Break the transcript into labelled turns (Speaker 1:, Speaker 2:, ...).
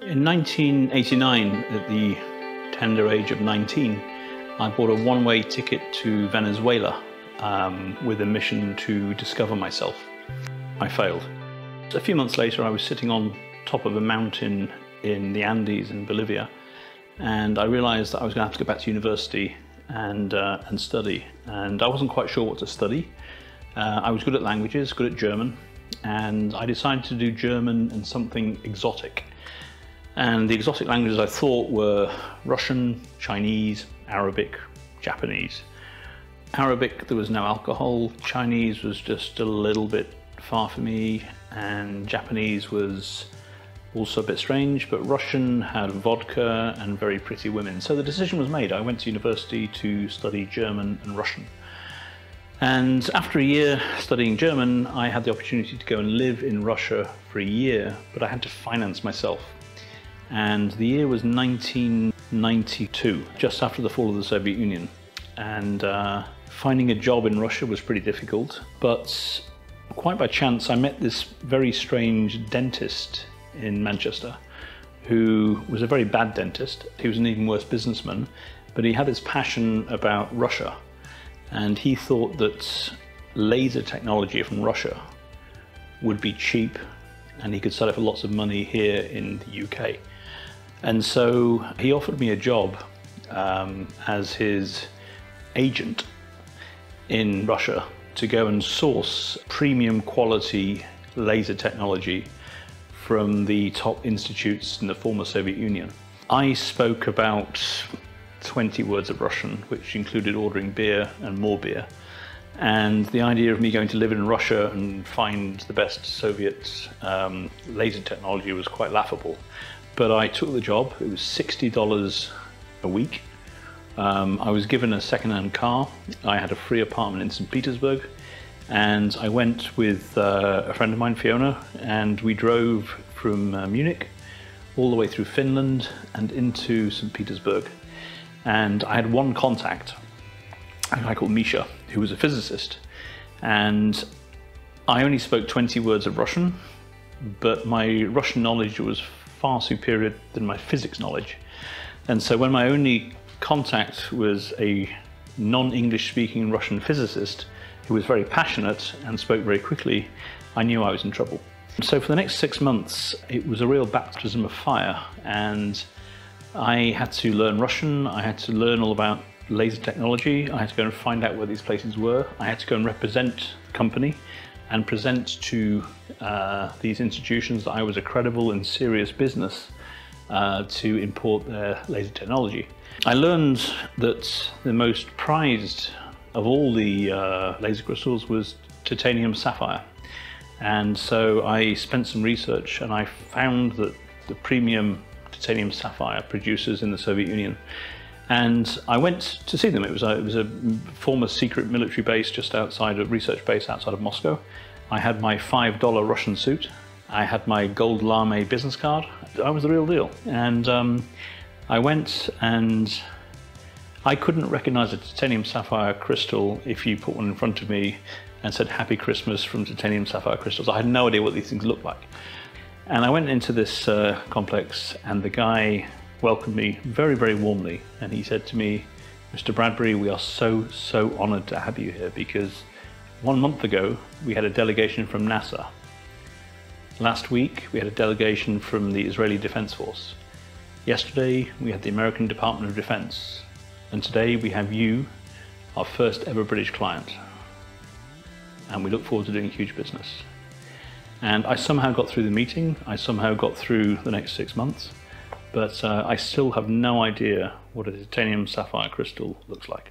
Speaker 1: In 1989, at the tender age of 19, I bought a one-way ticket to Venezuela with a mission to discover myself. I failed. A few months later, I was sitting on top of a mountain in the Andes in Bolivia, and I realized that I was going to have to go back to university and study. And I wasn't quite sure what to study. I was good at languages, good at German, and I decided to do German and something exotic. And the exotic languages I thought were Russian, Chinese, Arabic, Japanese. Arabic, there was no alcohol. Chinese was just a little bit far for me, and Japanese was also a bit strange, but Russian had vodka and very pretty women. So the decision was made. I went to university to study German and Russian. And after a year studying German, I had the opportunity to go and live in Russia for a year, but I had to finance myself. And the year was 1992, just after the fall of the Soviet Union. And finding a job in Russia was pretty difficult, but quite by chance I met this very strange dentist in Manchester who was a very bad dentist. He was an even worse businessman, but he had this passion about Russia, and he thought that laser technology from Russia would be cheap and he could sell it for lots of money here in the UK. And so he offered me a job as his agent in Russia to go and source premium quality laser technology from the top institutes in the former Soviet Union. I spoke about 20 words of Russian, which included ordering beer and more beer. And the idea of me going to live in Russia and find the best Soviet laser technology was quite laughable. But I took the job. It was $60 a week. I was given a second-hand car. I had a free apartment in St. Petersburg. And I went with a friend of mine, Fiona, and we drove from Munich all the way through Finland and into St. Petersburg. And I had one contact, a guy called Misha, who was a physicist. And I only spoke 20 words of Russian, but my Russian knowledge was far superior than my physics knowledge. And so when my only contact was a non-English speaking Russian physicist who was very passionate and spoke very quickly, I knew I was in trouble. So for the next 6 months, it was a real baptism of fire, and I had to learn Russian. I had to learn all about laser technology. I had to go and find out where these places were. I had to go and represent the company and present to these institutions that I was a credible and serious business to import their laser technology. I learned that the most prized of all the laser crystals was titanium sapphire. And so I spent some research and I found that the premium titanium sapphire producers in the Soviet Union. And I went to see them. It was a former secret military base just outside, a research base outside of Moscow. I had my $5 Russian suit. I had my gold lame business card. I was the real deal. And I went, and I couldn't recognize a titanium sapphire crystal if you put one in front of me and said Happy Christmas from titanium sapphire crystals. I had no idea what these things looked like. And I went into this complex, and the guy welcomed me very, very warmly. And he said to me, "Mr. Bradbury, we are so honored to have you here, because 1 month ago, we had a delegation from NASA. Last week, we had a delegation from the Israeli Defense Force. Yesterday, we had the American Department of Defense. And today, we have you, our first ever British client. And we look forward to doing huge business." And I somehow got through the meeting. I somehow got through the next 6 months. But I still have no idea what a titanium sapphire crystal looks like.